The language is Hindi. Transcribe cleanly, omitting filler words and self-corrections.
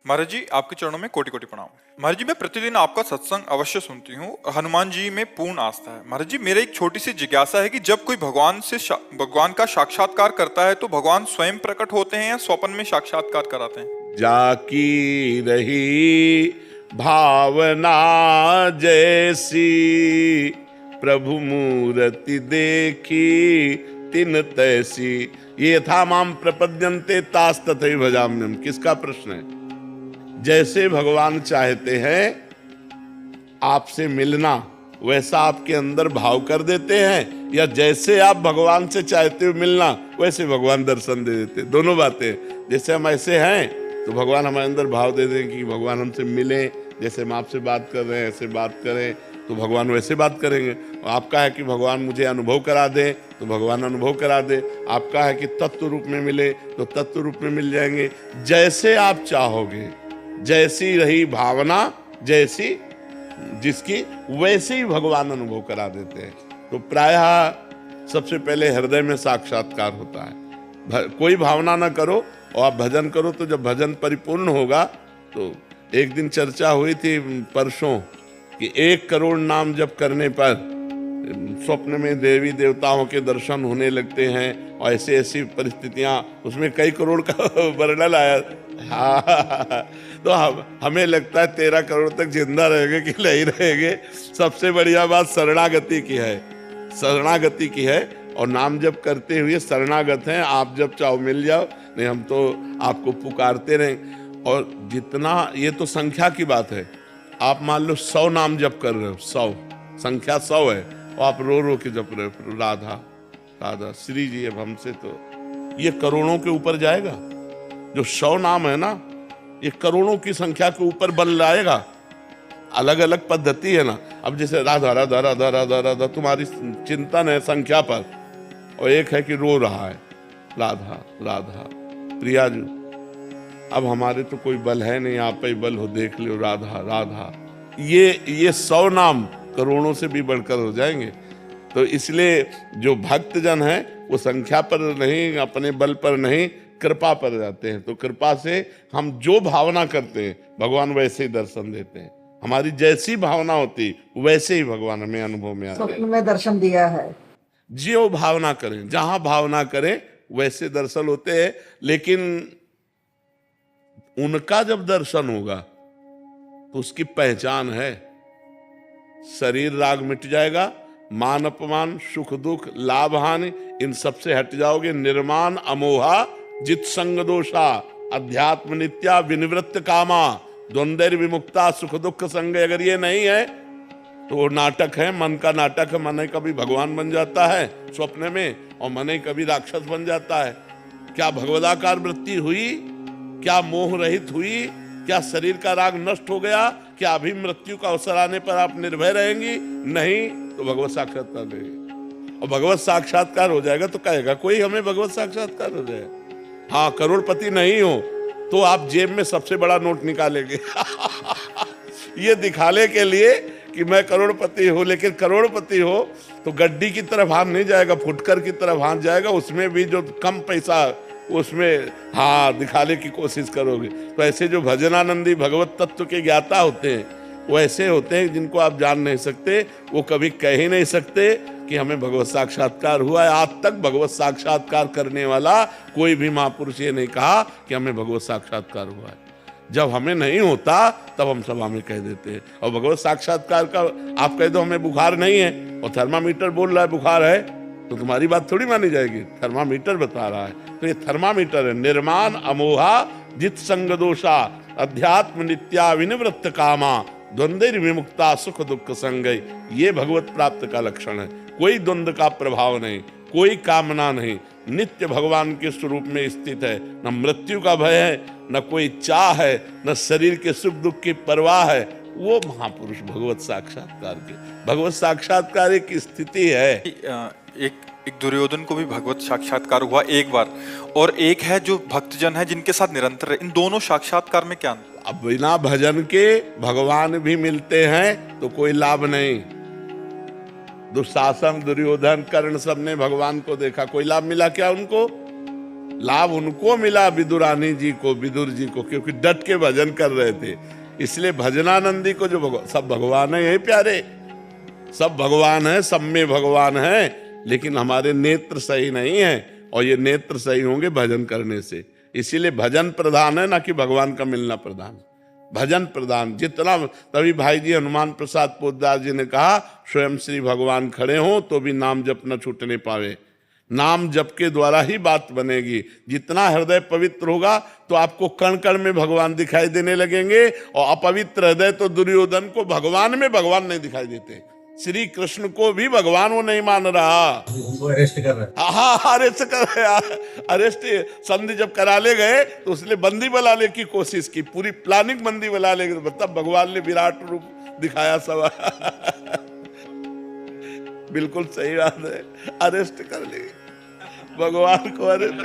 महाराज जी, आपके चरणों में कोटि कोटि प्रणाम। महाराज जी, मैं प्रतिदिन आपका सत्संग अवश्य सुनती हूँ। हनुमान जी में पूर्ण आस्था है। महाराज जी, मेरा एक छोटी सी जिज्ञासा है कि जब कोई भगवान का साक्षात्कार करता है तो भगवान स्वयं प्रकट होते हैं या स्वप्न में साक्षात्कार कराते हैं? जाकी रही भावना जैसी, प्रभु मूर्ति देखी तिन तैसी। ये था माम प्रपद्यन्ते तास तथैव भजाम्यहम्। किसका प्रश्न है? जैसे भगवान चाहते हैं आपसे मिलना, वैसा आपके अंदर भाव कर देते हैं, या जैसे आप भगवान से चाहते हो मिलना, वैसे भगवान दर्शन दे देते। दोनों बातें। जैसे हम ऐसे हैं तो भगवान हमारे अंदर भाव दे दें कि भगवान हमसे मिले, जैसे हम आपसे बात कर रहे हैं ऐसे बात करें तो भगवान वैसे बात करेंगे। और आपका है कि भगवान मुझे अनुभव करा दे तो भगवान अनुभव करा दे। आपका है कि तत्व रूप में मिले तो तत्व रूप में मिल जाएंगे। जैसे आप चाहोगे, जैसी रही भावना जैसी जिसकी, वैसे ही भगवान अनुभव करा देते हैं। तो प्रायः सबसे पहले हृदय में साक्षात्कार होता है। कोई भावना ना करो और आप भजन करो, तो जब भजन परिपूर्ण होगा तो एक दिन चर्चा हुई थी परसों कि 1 करोड़ नाम जप करने पर स्वप्न में देवी देवताओं के दर्शन होने लगते हैं, और ऐसी ऐसी परिस्थितियां, उसमें कई करोड़ का वर्णन आया। हाँ, तो हमें लगता है 13 करोड़ तक जिंदा रहेंगे कि नहीं रहेंगे। सबसे बढ़िया बात शरणागति की है, शरणागति की है। और नाम जप करते हुए शरणागत हैं। आप जब चाहो मिल जाओ, नहीं हम तो आपको पुकारते रहें। और जितना, ये तो संख्या की बात है। आप मान लो 100 नाम जप कर रहे हो, 100 संख्या 100 है, और आप रो रो के जप रहे हो राधा राधा श्री जी। अब हमसे तो ये करोड़ों के ऊपर जाएगा। जो 100 नाम है ना, ये करोड़ों की संख्या के ऊपर बन जाएगा। अलग अलग पद्धति है ना। अब जैसे राधा राधा राधा राधा राधा तुम्हारी चिंतन है संख्या पर, और एक है कि रो रहा है राधा राधा प्रिया जी। अब हमारे तो कोई बल है नहीं, आप पे बल हो, देख लो राधा राधा। ये 100 नाम करोड़ों से भी बढ़कर हो जाएंगे। तो इसलिए जो भक्त जन है वो संख्या पर नहीं, अपने बल पर नहीं, कृपा पर जाते हैं। तो कृपा से हम जो भावना करते हैं भगवान वैसे ही दर्शन देते हैं। हमारी जैसी भावना होती वैसे ही भगवान हमें अनुभव में आते हैं। स्वप्न में दर्शन दिया है। जो भावना करें, जहां भावना करें वैसे दर्शन होते हैं। लेकिन उनका जब दर्शन होगा तो उसकी पहचान है। शरीर राग मिट जाएगा, मान अपमान सुख दुख लाभ हानि इन सबसे हट जाओगे। निर्माण अमोहा जित संग दोषा, अध्यात्म नित्या विनिवृत्त कामा, द्वंद्व विमुक्ता सुख दुख संग। अगर ये नहीं है तो वो नाटक है, मन का नाटक है। मन कभी भगवान बन जाता है स्वप्न में, और मन कभी राक्षस बन जाता है। क्या भगवदाकार वृत्ति हुई? क्या मोह रहित हुई? क्या शरीर का राग नष्ट हो गया? क्या अभी मृत्यु का अवसर आने पर आप निर्भय रहेंगी? नहीं, तो भगवत साक्षात्कार देगी। और भगवत साक्षात्कार हो जाएगा तो कहेगा कोई हमें भगवत साक्षात्कार हो जाए। हाँ, करोड़पति नहीं हो तो आप जेब में सबसे बड़ा नोट निकालेंगे ये दिखाने के लिए कि मैं करोड़पति हूं। लेकिन करोड़पति हो तो गड्डी की तरफ हाथ नहीं जाएगा, फुटकर की तरफ हाथ जाएगा। उसमें भी जो कम पैसा, उसमें हाँ दिखाने की कोशिश करोगे। तो ऐसे जो भजनानंदी भगवत तत्व के ज्ञाता होते हैं वो ऐसे होते हैं जिनको आप जान नहीं सकते। वो कभी कह ही नहीं सकते कि हमें भगवत साक्षात्कार हुआ है। आज तक भगवत साक्षात्कार करने वाला कोई भी महापुरुष ये नहीं कहा कि हमें भगवत साक्षात्कार हुआ है। जब हमें नहीं होता तब हम सभा में कह देते हैं। और भगवत साक्षात्कार का आप कह दो हमें बुखार नहीं है और थर्मामीटर बोल रहा है बुखार है, तो तुम्हारी बात थोड़ी मानी जाएगी। थर्मामीटर बता रहा है, तो ये थर्मामीटर है। निर्माण अमोहा जित संग दोषा, अध्यात्म नित्या विनिवृत्त कामा, द्वंद्व विमुक्ता सुख दुख संगय। ये भगवत प्राप्त का लक्षण है। कोई द्वंद्व का प्रभाव नहीं, कोई कामना नहीं, नित्य भगवान के स्वरूप में स्थित है। न मृत्यु का भय है, न कोई चाह है, न शरीर के सुख दुख की परवाह है। वो महापुरुष भगवत साक्षात्कार के, भगवत साक्षात्कार एक स्थिति है। एक दुर्योधन को भी भगवत साक्षात्कार हुआ एक बार, और एक है जो भक्तजन है जिनके साथ निरंतर है। इन दोनों साक्षात्कार में क्या अंतर? अब बिना भजन के भगवान भी मिलते हैं तो कोई लाभ नहीं। दुशासन दुर्योधन कर्ण सबने भगवान को देखा, कोई लाभ मिला क्या उनको? लाभ उनको मिला विदुरानी जी को, विदुर जी को, क्योंकि डट के भजन कर रहे थे। इसलिए भजनानंदी को जो सब भगवान है, यही प्यारे, सब भगवान है, सब में भगवान है, लेकिन हमारे नेत्र सही नहीं है, और ये नेत्र सही होंगे भजन करने से। इसीलिए भजन प्रधान है, ना कि भगवान का मिलना प्रधान। भजन प्रधान जितना, तभी भाई जी हनुमान प्रसाद पोद्दार जी ने कहा, स्वयं श्री भगवान खड़े हों तो भी नाम जप न छूटने पावे। नाम जप के द्वारा ही बात बनेगी। जितना हृदय पवित्र होगा तो आपको कण कण में भगवान दिखाई देने लगेंगे, और अपवित्र हृदय तो दुर्योधन को भगवान में भगवान नहीं दिखाई देते। श्री कृष्ण को भी भगवान वो नहीं मान रहा, उनको अरेस्ट कर रहा है। हाँ अरेस्ट कर रहे, अरेस्ट संधि जब करा ले गए तो उसने बंदी बनाने की कोशिश की, पूरी प्लानिंग बंदी बना ले, मतलब भगवान ने विराट रूप दिखाया सब। बिल्कुल सही बात है, अरेस्ट कर ली भगवान को, अरेस्ट